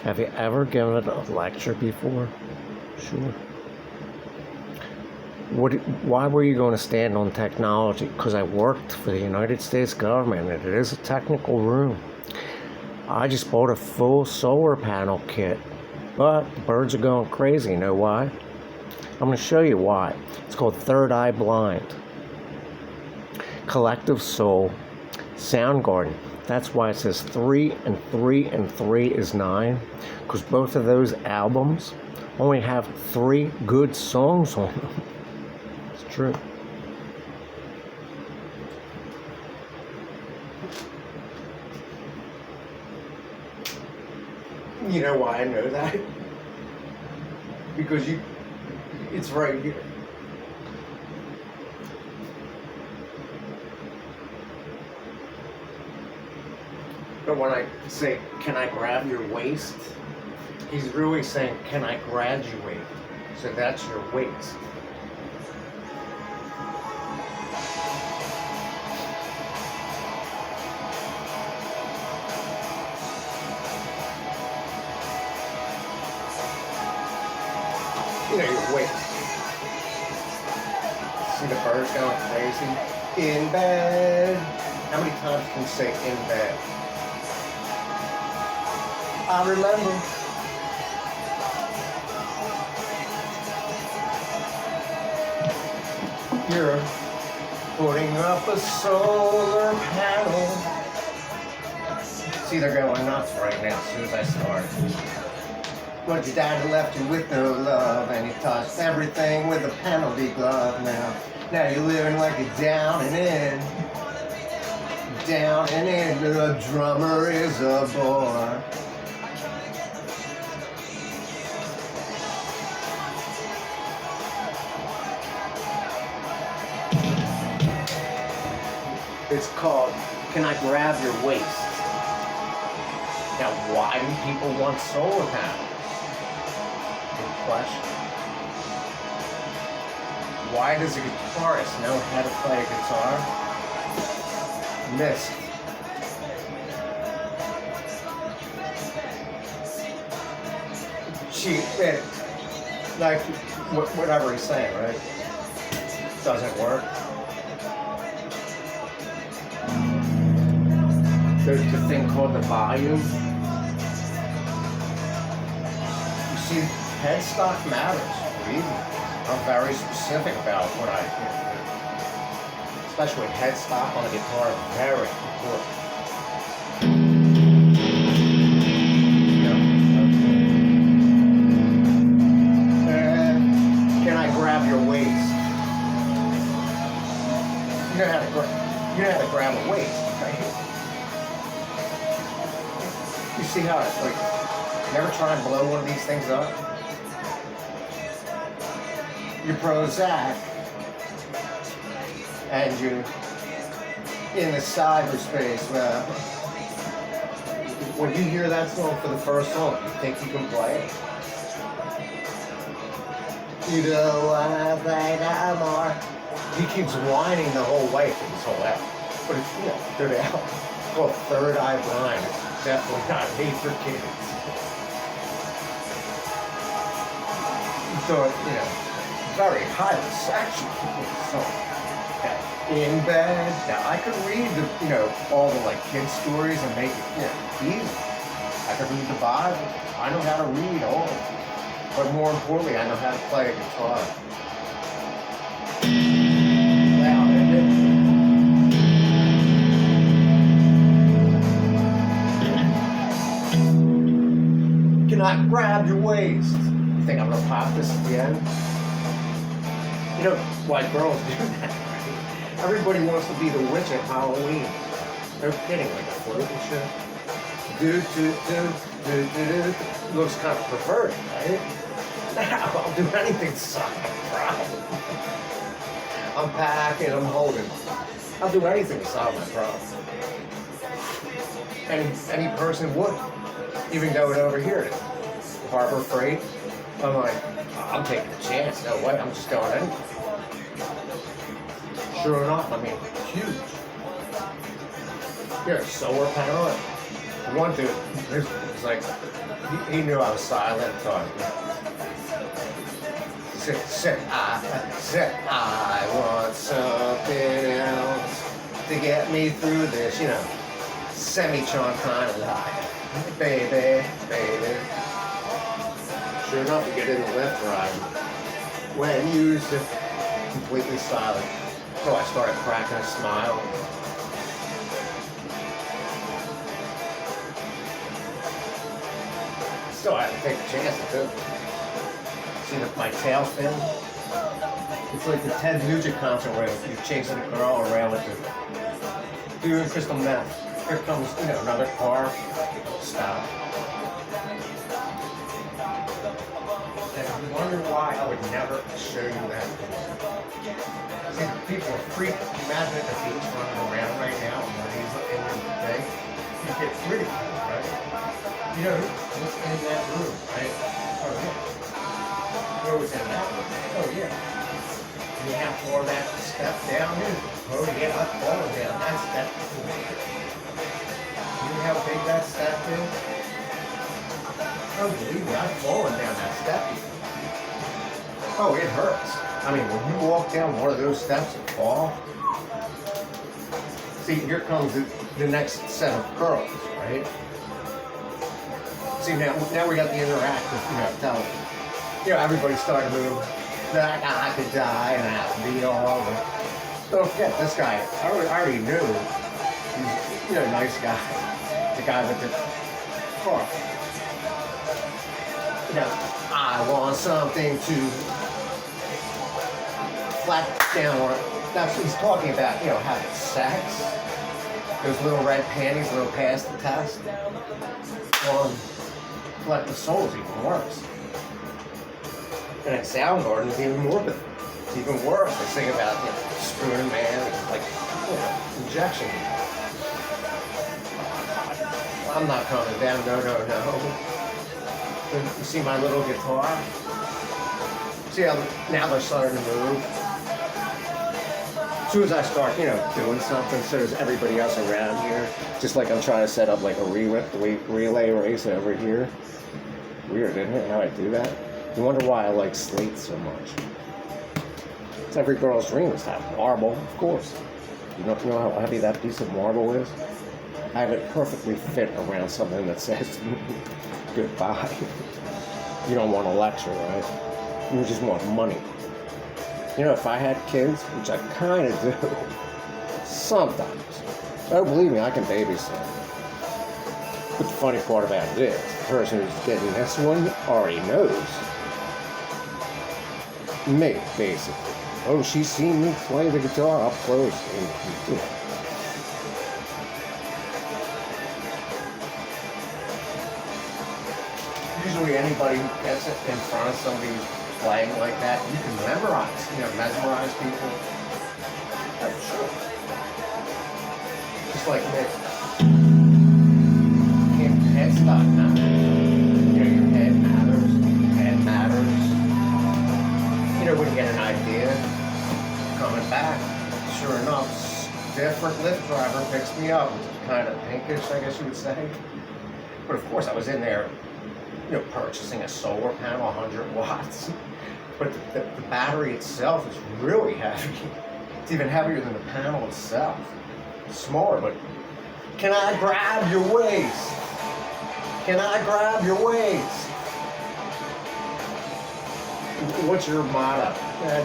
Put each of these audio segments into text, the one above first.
Have you ever given a lecture before? Sure. Why were you going to stand on technology? Because I worked for the United States government and it is a technical room. I just bought a full solar panel kit, but the birds are going crazy. You know why? I'm going to show you why. It's called Third Eye Blind. Collective Soul, Soundgarden. That's why it says 3 and 3 and 3 is 9, because both of those albums only have 3 good songs on them. It's true. You know why I know that? Because it's right here. But when I say, can I grab your waist? He's really saying, can I graduate? So that's your waist. You know, your waist. See the birds going crazy? In bed. How many times can you say in bed? I remember. You're putting up a solar panel. See, they're going nuts right now as soon as I start. But your daddy left you with no love, and he touched everything with a penalty glove now. Now you're living like a down and in. Down and in, the drummer is a bore. It's called, Can I Grab Your Waist? Now, why do people want solar panels? Good question. Why does a guitarist know how to play a guitar? Missed. Like, whatever he's saying, right? Doesn't work. There's the thing called the volume. You see, headstock matters, really. I'm very specific about what I do. Especially with headstock on a guitar, very important. And can I grab your waist? You know how to grab a waist, right? You see how it's like, never try and blow one of these things up? Your Prozac, and you in the cyberspace, when you hear that song for the first song, you think you can play it? You don't wanna play no more. He keeps whining the whole way through this whole album. But it's, you know, through the album. It's called Third Eye Blind. It's definitely not made for kids. So, you know, very highly sexual song. In bed. Now, I could read the, you know, all the like kid stories and make it, you know, easy. I could read the Bible. I know how to read all of them. But more importantly, I know how to play a guitar. Wow, isn't it? Can I grab your waist? You think I'm gonna pop this at the end? You know why girls do that, right? Everybody wants to be the witch at Halloween. No kidding, like a float and shit. Looks kind of perverted, right? Now I'll do anything to solve my problem. I'm packing, I'm holding. I'll do anything to solve my problem. Any person would. Even going over here to Harbor Freight. I'm like, I'm taking a chance. No way, I'm just going anyway. Sure enough, I mean, huge. Here, solar panel, one dude, it was like, he knew I was silent, so I want something else to get me through this, you know, semi-chon kind of life. Baby. Sure enough, you get in the lift ride. When you sit completely silent, so I started cracking a smile. Still, I had to take a chance to do. See my tail fin? It's like the Ted Nugent concert where you're chasing a girl around with the doing crystal meth. Here comes, you know, another car. Stop. And I wonder why I would never show you that. See, people are freaked. Imagine at the beach running around right now and he's in your thing. You get ridiculed, right? You know what's in that room, right? Oh, yeah. What was in that room? Oh, yeah. You have more of that step down here. Oh, yeah, I'm falling down that step. You know how big that step is? Oh, believe me, I've fallen down that step before. Oh, it hurts. I mean, when you walk down one of those steps and fall, see, here comes the next set of curls, right? See, now we got the interactive, you know, television. You know, everybody's starting to move. Like, I could die and I have to be all over. Don't forget, this guy, I already knew. He's, you know, nice guy. The guy with the car. You know, I want something to flat down, or that's what he's talking about, you know, having sex. Those little red panties, little past the test. Collect the soul is even worse. And at Soundgarden, it's even more, it's even worse. They sing about, you know, Spoonman, like, you know, injection. I'm not coming down, no. You see my little guitar? See how now they're starting to move? As soon as I start, you know, doing something, so does everybody else around here. Just like I'm trying to set up like a relay race over here. Weird, isn't it, how I do that? You wonder why I like slate so much. It's every girl's dream is to have marble, of course. You don't know how heavy that piece of marble is? I have it perfectly fit around something that says goodbye. You don't want a lecture, right? You just want money. You know, if I had kids, which I kind of do, sometimes. Oh, believe me, I can babysit. But the funny part about it is, the person who's getting this one already knows. Me, basically. Oh, she's seen me play the guitar up close. And, you know. Usually anybody who gets it in front of somebody who's playing like that, you can memorize, you know, mesmerize people. That's true. Just like me. Headstock matters. You know, your head matters. Head matters. You know, when you get an idea, coming back, sure enough, different Lyft driver picks me up. Kind of pinkish, I guess you would say. But of course, I was in there, you know, purchasing a solar panel, 100 watts. But the battery itself is really heavy. It's even heavier than the panel itself. It's smaller, but can I grab your waist? Can I grab your waist? What's your motto?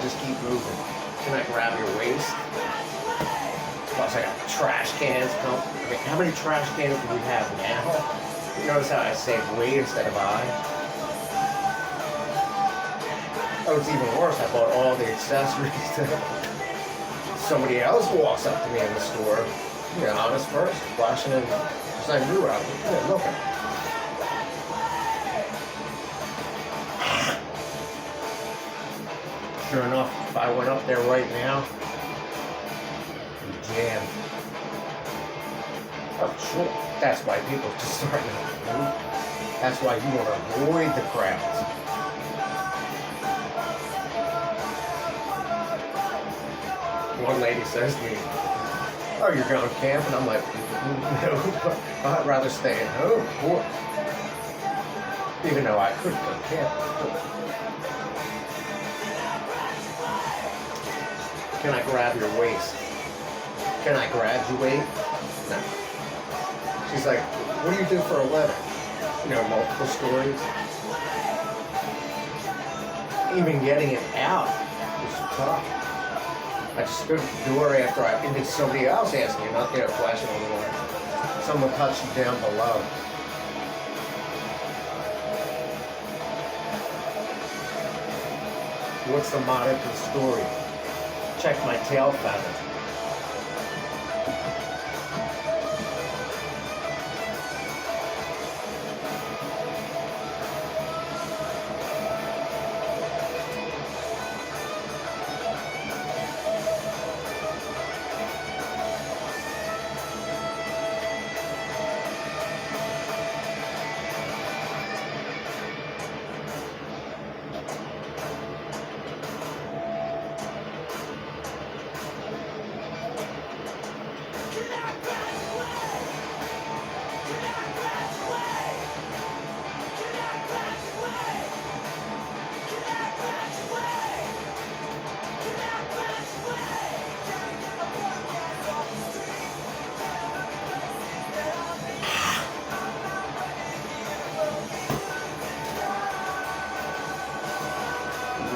Just keep moving. Can I grab your waist? Plus I got trash cans. I mean, how many trash cans do we have now? You notice how I say we instead of I? Oh, it's even worse. I bought all the accessories. Somebody else walks up to me in the store. You know, I was first, flashing in, because I knew I was looking. Sure enough, if I went up there right now, it'd jam. Oh, sure. That's why people just starting to move. That's why you want to avoid the crowds. One lady says to me, oh, you're going camping? I'm like, no, I'd rather stay at home, of course. Even though I could go camping. Can I grab your waist? Can I graduate? No. She's like, what do you do for a living? You know, multiple stories. Even getting it out was tough. I just stood at the door after and then somebody else asked me, not there flashing on the door. Someone touched you down below. What's the motto to the story? Check my tail feather.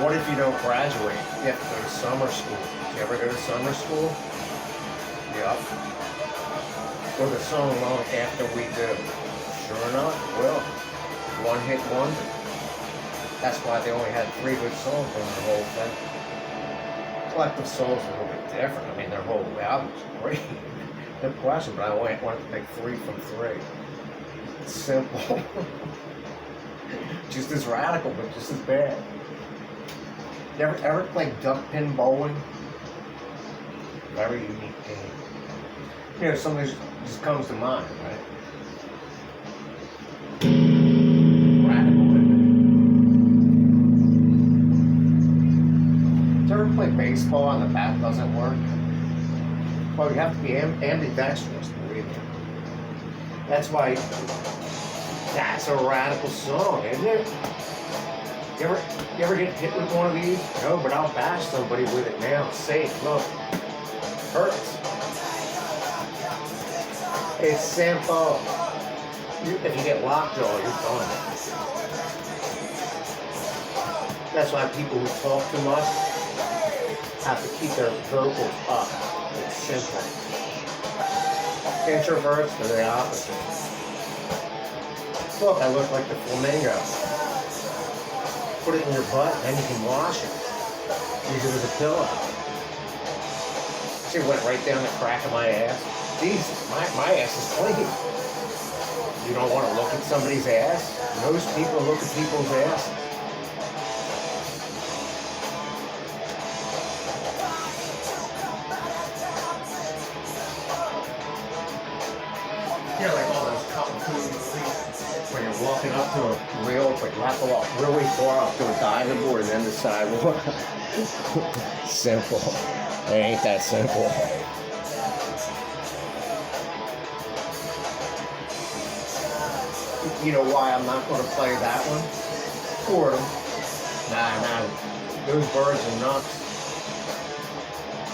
What if you don't graduate? You have to go to summer school. Did you ever go to summer school? Yep. Go to song long after we do. Sure enough, well, one hit wonder. That's why they only had 3 good songs on the whole thing. Collective Soul's a little bit different. I mean, their whole album's great. No question, but I only wanted to pick 3 from 3. It's simple. Just as radical, but just as bad. You ever played duck pin bowling? Very unique game. You know, something just comes to mind, right? Radical. Did you ever play baseball and the bat doesn't work? Well, you have to be ambidextrous, believe me. That's why that's a radical song, isn't it? You ever get hit with one of these? No, but I'll bash somebody with it now. It's safe. Look. Hurts. It's simple. If you get lockjaw, you're done. That's why people who talk too much have to keep their vocals up. It's simple. Introverts are the opposite. Look, I look like the flamingo. Put it in your butt, then you can wash it. Use it as a pillow. See, it went right down the crack of my ass. Jesus, my ass is clean. You don't want to look at somebody's ass? Most people look at people's asses. You know, like all those cotton when you're walking up to a rail, but you have to walk really far up to a diving board and then the sidewalk. Simple. It ain't that simple. You know why I'm not going to play that one? For them. Nah. Those birds are nuts.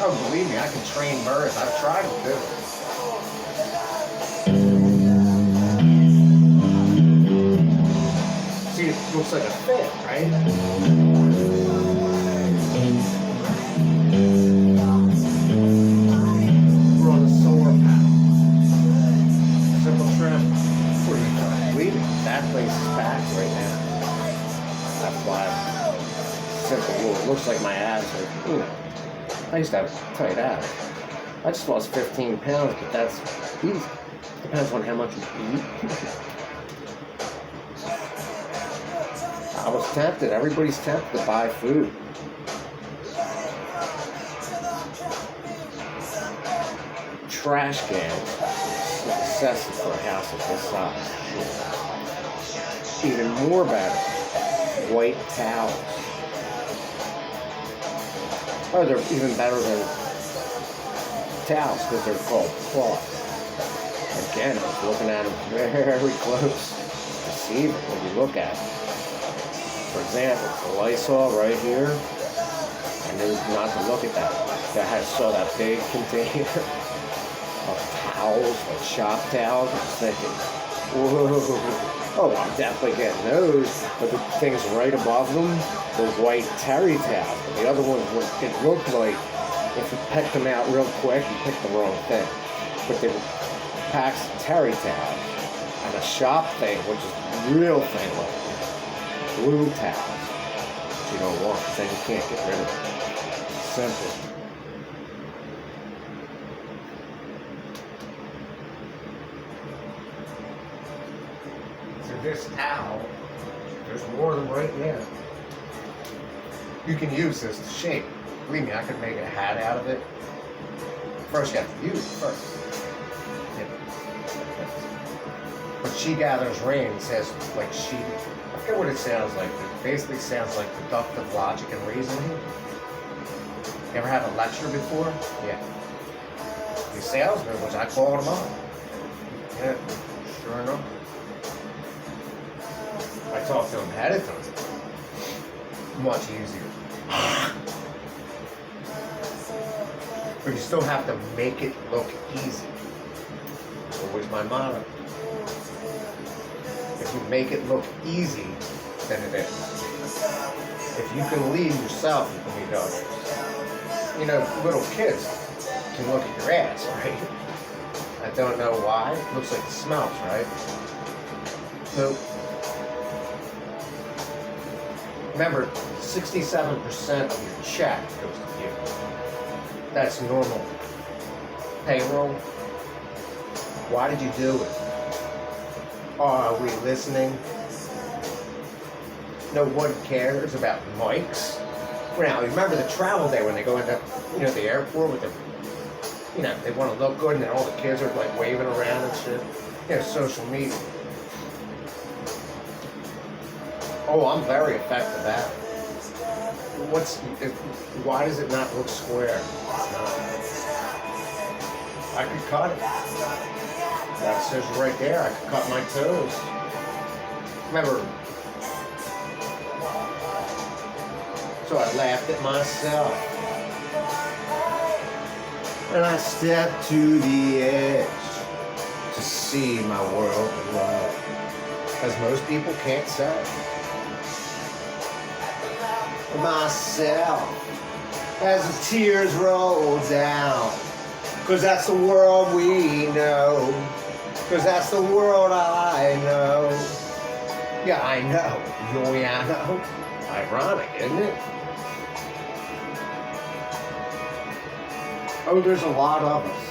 Oh, believe me, I can train birds. I've tried to do it. See, it looks like a fit, right? We're on the solar panel. Simple trim. Where you going? Leaving. That place is packed right now. That's why. Simple rule. It looks like my abs are, you know. I used to have tight abs. I just lost 15 pounds, but that's easy. Depends on how much you eat. I was tempted. Everybody's tempted to buy food. Trash cans. Excessive for a house of this size. Even more better. White towels. Oh, they're even better than towels because they're called cloth. Again, I was looking at them very close to see them when you look at them. For example, the Lysol right here, I knew not to look at that. Saw that big container of towels, like shop towels. I was thinking, whoa, oh, I'm definitely getting those. But the things right above them were white terry towels. But the other ones, it looked like if you picked them out real quick, you picked the wrong thing. But they were packs of terry towels and a shop thing, which is real thin, like blue towels. Which you don't want, because then you can't get rid of it. Simple. So this towel, there's more than right there. You can use this to shape. Believe me, I could make a hat out of it. First, you have to use it first. Yeah. But She Gathers Rain says, like, I forget what it sounds like. It basically sounds like deductive logic and reasoning. You ever had a lecture before? Yeah. These salesmen, which I called them up. Yeah, sure enough. I talked to them ahead of time. Much easier. But you still have to make it look easy. Always my motto. If you make it look easy, then it is. If you can lead yourself, you can lead others. You know, little kids can look at your ass, right? I don't know why. It looks like it smells, right? So, remember, 67% of your check goes to you. That's normal. Payroll. Why did you do it? Are we listening? No one cares about mics. Now, remember the travel day when they go into, the airport with the, they want to look good and then all the kids are like waving around and shit. Social media. Oh, I'm very effective at it. Why does it not look square? It's not. I could cut it. That says right there, I could cut my toes. Remember, so I laughed at myself. And I stepped to the edge to see my world below. As most people can't say. Myself as the tears roll down, 'cause that's the world we know, 'cause that's the world I know. Yeah, I know. Yeah, I know. Ironic, isn't it? Oh, there's a lot of us.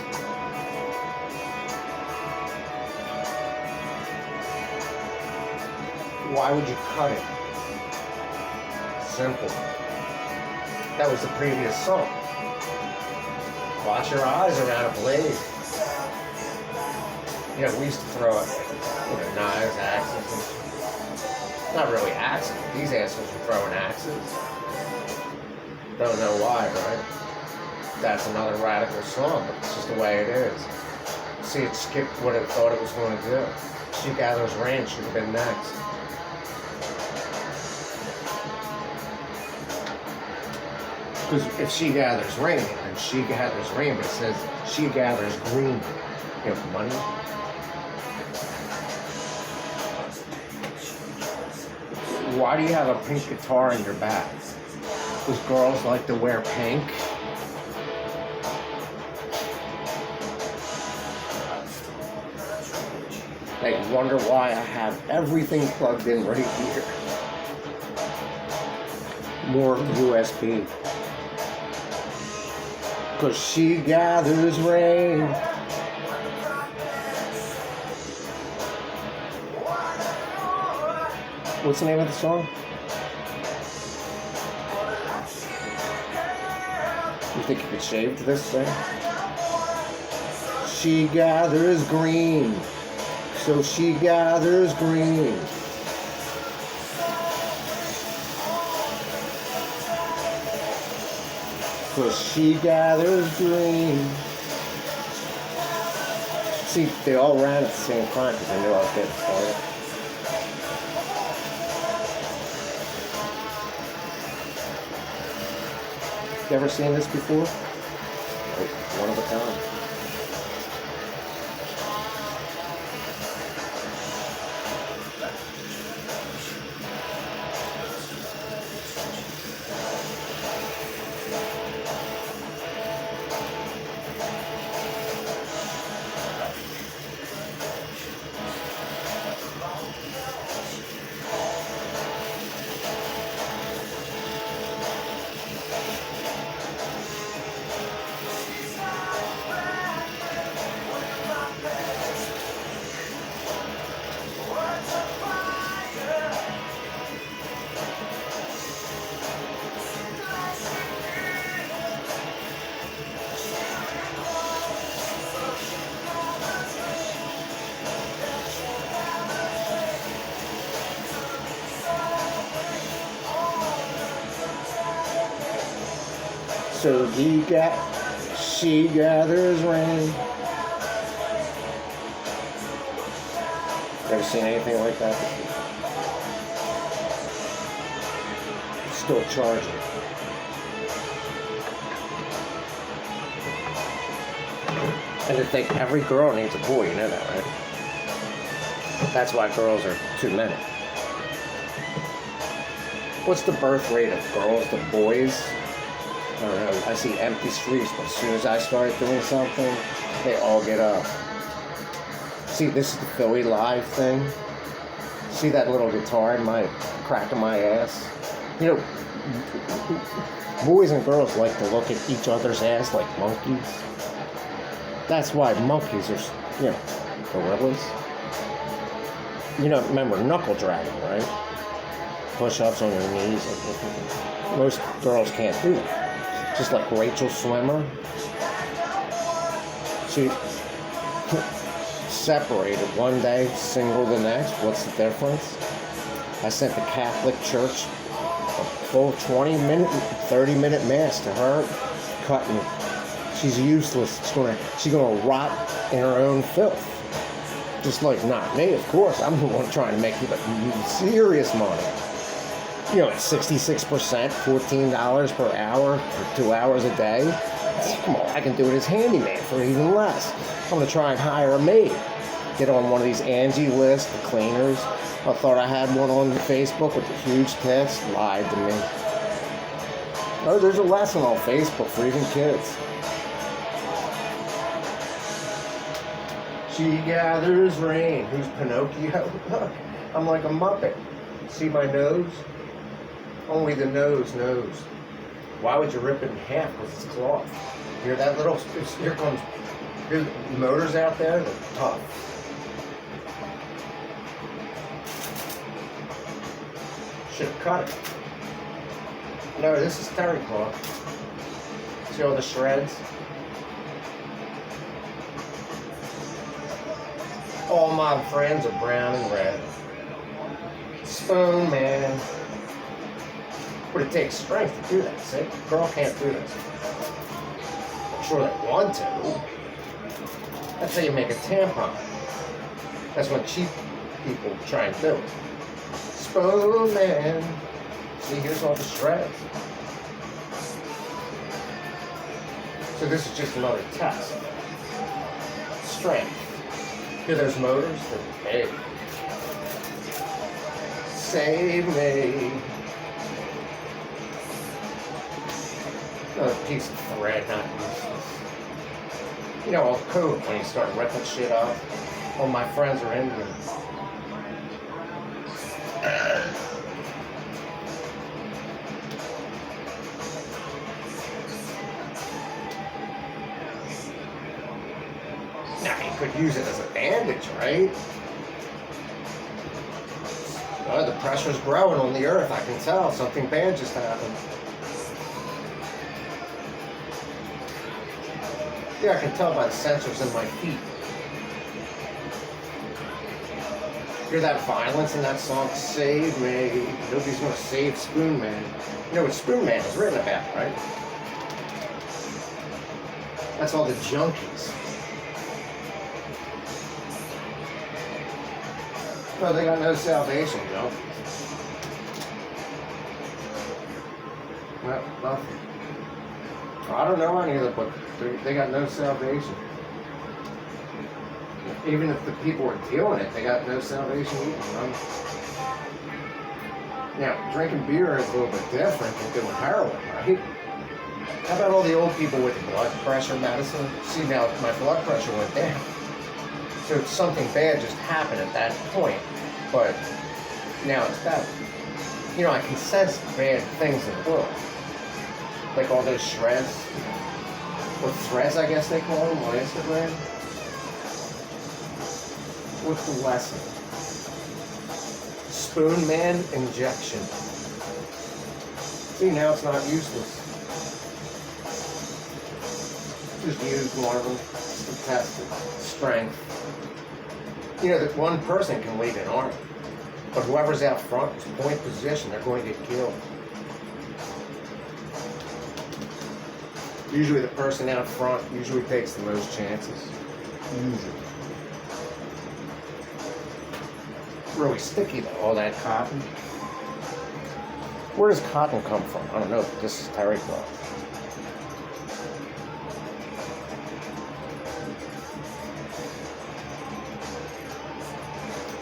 Why would you cut it? Simple. That was the previous song. Watch your eyes around a blade. We used to throw it, knives, axes, and not really axes. These assholes were throwing axes. Don't know why, right? That's another radical song, but it's just the way it is. See, it skipped what it thought it was going to do. She Gathers Rain should have been next. Because if She Gathers Rain, and She Gathers Rain, but it says She Gathers Green. Money. Why do you have a pink guitar in your bag? Because girls like to wear pink. They wonder why I have everything plugged in right here. More USB. Because she gathers rain. What's the name of the song? You think you could shave to this thing? She gathers green. So she gathers green. Cause she gathers green. See, they all ran at the same time because they knew I was getting started. You ever seen this before? Like, one of a kind. So she gathers rain. Ever seen anything like that before? It's still charging. And I think every girl needs a boy, you know that, right? That's why girls are too many. What's the birth rate of girls to boys? I don't know. I see empty streets, but as soon as I start doing something, they all get up. See, this is the Philly Live thing. See that little guitar in my crack of my ass? You know, boys and girls like to look at each other's ass like monkeys. That's why monkeys are, you know, gorillas. You know, remember knuckle dragging, right? Push-ups on your knees. Most girls can't do that. Just like Rachel Swimmer. She separated one day, single the next. What's the difference? I sent the Catholic Church a full 20-minute, 30-minute mass to her, cutting. She's useless. She's gonna rot in her own filth. Just like not me, of course. I'm the one trying to make serious money. You know, at 66%, $14 per hour for 2 hours a day. Come on, I can do it as handyman for even less. I'm gonna try and hire a maid. Get on one of these Angie lists, the cleaners. I thought I had one on Facebook with the huge tits. Lied to me. Oh, there's a lesson on Facebook for even kids. She gathers rain. Who's Pinocchio? I'm like a Muppet. See my nose? Only the nose knows. Why would you rip it in half? Because it's cloth. Hear that little, here comes, hear the motors out there? They're tough. Should have cut it. No, this is terry cloth. See all the shreds? All my friends are brown and red. Spoonman. But it takes strength to do that, see? A girl can't do this. I'm sure they want to. That's how you make a tampon. That's what cheap people try and do. Spoonman. See, here's all the shreds. So this is just another test. Strength. Here, there's motors. They're big. Save me. Another piece of thread, not useless. You know, all code when you start ripping shit up. All my friends are in here. Now, you could use it as a bandage, right? Oh, the pressure's growing on the earth, I can tell. Something bad just happened. Yeah, I can tell by the sensors in my feet. Hear that violence in that song? Save me. Nobody's gonna save Spoonman. You know what Spoonman is written about, right? That's all the junkies. No, they got no salvation, you know. Well, nothing. I don't know any of them, but they got no salvation. Even if the people are dealing it, they got no salvation either. You know? Now, drinking beer is a little bit different than doing heroin, right? How about all the old people with blood pressure medicine? See, now my blood pressure went down. So something bad just happened at that point, but now it's better. You know, I can sense bad things in the world. Like all those shreds, or threads I guess they call them on Instagram. What's the lesson? Spoonman injection. See, now it's not useless. Just use one of them to test it. Strength. You know, that one person can lead an army, but whoever's out front is point position, they're going to get killed. Usually the person out front usually takes the most chances. Usually. Really sticky though, all that cotton. Where does cotton come from? I don't know, but this is terry cloth.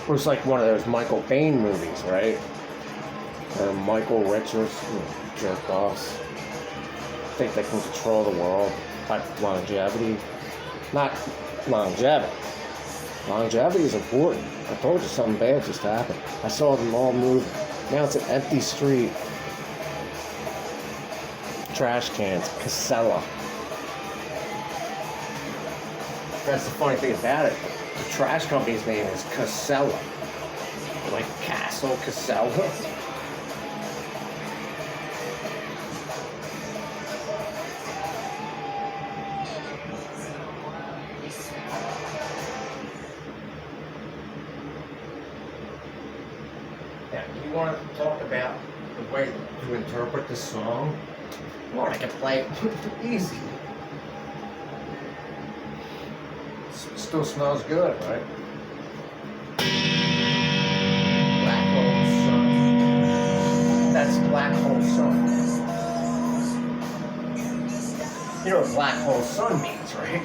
It was like one of those Michael Bain movies, right? Or Michael Richards, jerk offs. Think they can control the world by longevity. Not longevity. Longevity is important. I told you something bad just happened. I saw them all moving. Now it's an empty street. Trash cans. Casella. That's the funny thing about it. The trash company's name is Casella. Like Castle Casella. Now, you want to talk about the way to interpret the song? Well, I can play it easy. Still smells good, right? Black hole sun. That's black hole sun. You know what black hole sun means, right?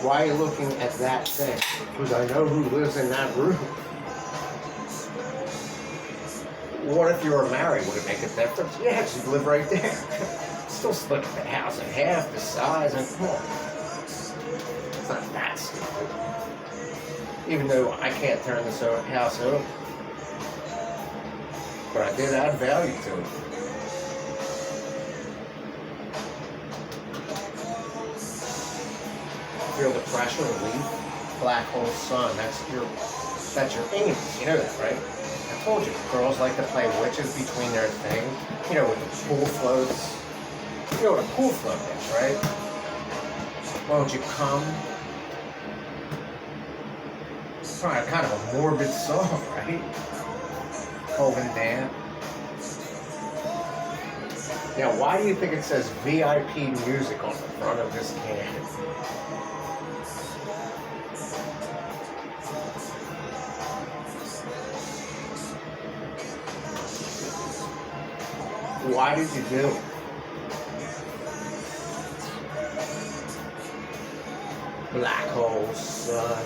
Why are you looking at that thing? Because I know who lives in that room. What if you were married? Would it make a difference? Yeah, she'd live right there. Still split the house in half, the size, and come on. It's not that stupid. Even though I can't turn this house over. But I did add value to it. Feel the pressure relief. Black hole sun, that's your anus. You know that, right? I told you, girls like to play witches between their thing. You know, with the pool floats. You know what a pool float is, right? Won't you come? It's kind of a morbid song, right? Cold and damp. Now, why do you think it says VIP music on the front of this can? Why did you do it? Black hole sun,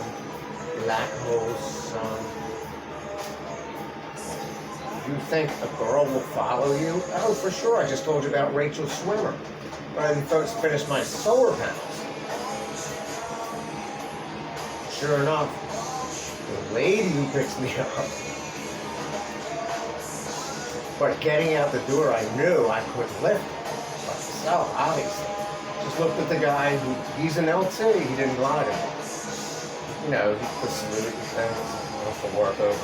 black hole sun. You think a girl will follow you? Oh, for sure. I just told you about Rachel Swimmer. But I didn't finish my solar panels. Sure enough, the lady who picks me up. But getting out the door, I knew I couldn't lift it myself, obviously. Just looked at the guy he's an LT, he didn't lie to me. You know, he was saluting things, wants to work over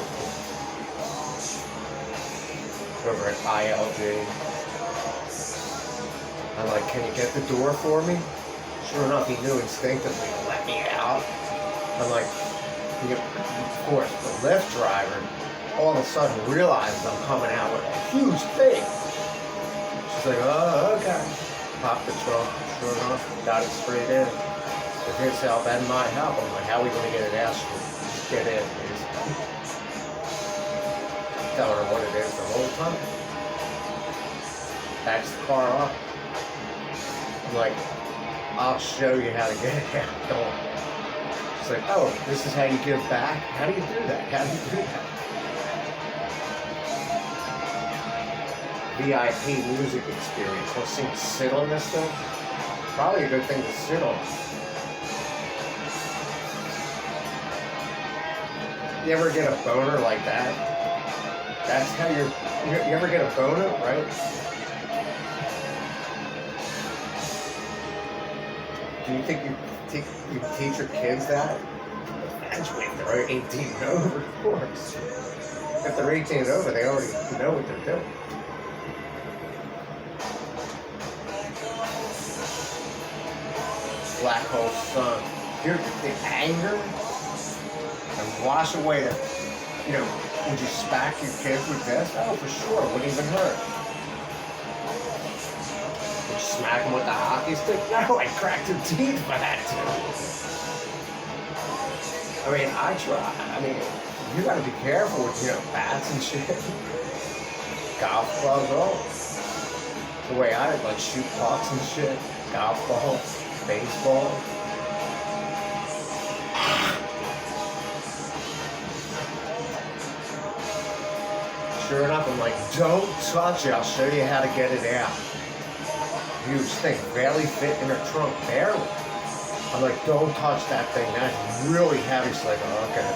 at ILG. I'm like, can you get the door for me? Sure enough, he knew instinctively to let me out. I'm like, of course, the Lyft driver all of a sudden realizes I'm coming out with a huge thing. She's like, oh, okay. Pop the trunk, sure enough, got it straight in. If his help and my help, I'm like, how are we going to get it out? Just get in. Telling her what it is the whole time. Backs the car up. I'm like, I'll show you how to get it out. Don't. She's like, oh, this is how you give back? How do you do that? How do you do that? VIP music experience. Want to sit on this thing? Probably a good thing to sit on. You ever get a boner like that? That's how you ever get a boner, right? Do you think you teach your kids that? Eventually, if they're 18 and over, of course. If they're 18 and over, they already know what they're doing. Black hole sun. Dude, the anger and wash away the, would you smack your kids with this? Oh, for sure, it wouldn't even hurt. Would you smack them with the hockey stick? No, I cracked their teeth for that too. I mean, I try. I mean, you gotta be careful with, bats and shit. Golf clubs, all. The way I like shoot pucks and shit. Golf balls. Baseball. Sure enough, I'm like, don't touch it. I'll show you how to get it out. Huge thing, barely fit in her trunk, barely. I'm like, don't touch that thing. That's really heavy. She's like, oh, okay.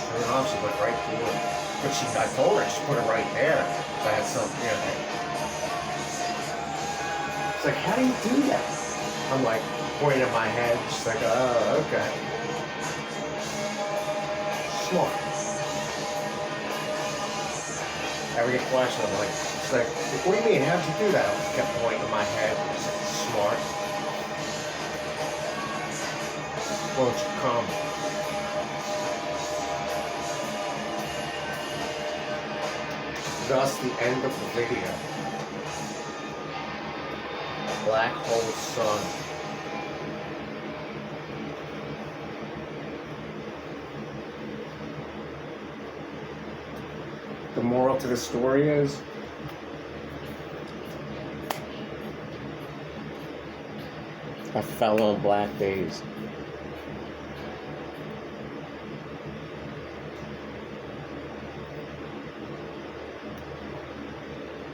Sure enough, she went right through it. But I told her, she put it right there. So I had something, It's like, how do you do that? I'm like, pointing at my head. She's like, oh, okay. Smart. Every question, I'm like, she's like, what do you mean? How'd you do that? I kept pointing at my head. I said, smart. Won't you come? Thus, the end of the video. Black hole sun. The moral to the story is, I fell on black days.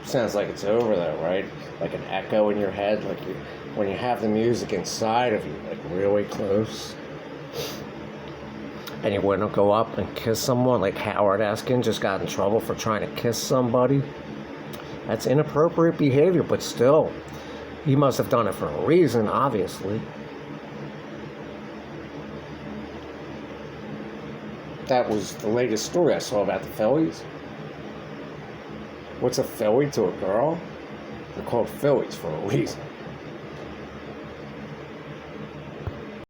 Sounds like it's over though, right? Like an echo in your head, like when you have the music inside of you, like really close. And you wouldn't go up and kiss someone, like Howard Eskin just got in trouble for trying to kiss somebody. That's inappropriate behavior, but still, he must have done it for a reason, obviously. That was the latest story I saw about the Phillies. What's a Philly to a girl? They're called Phillies for a reason.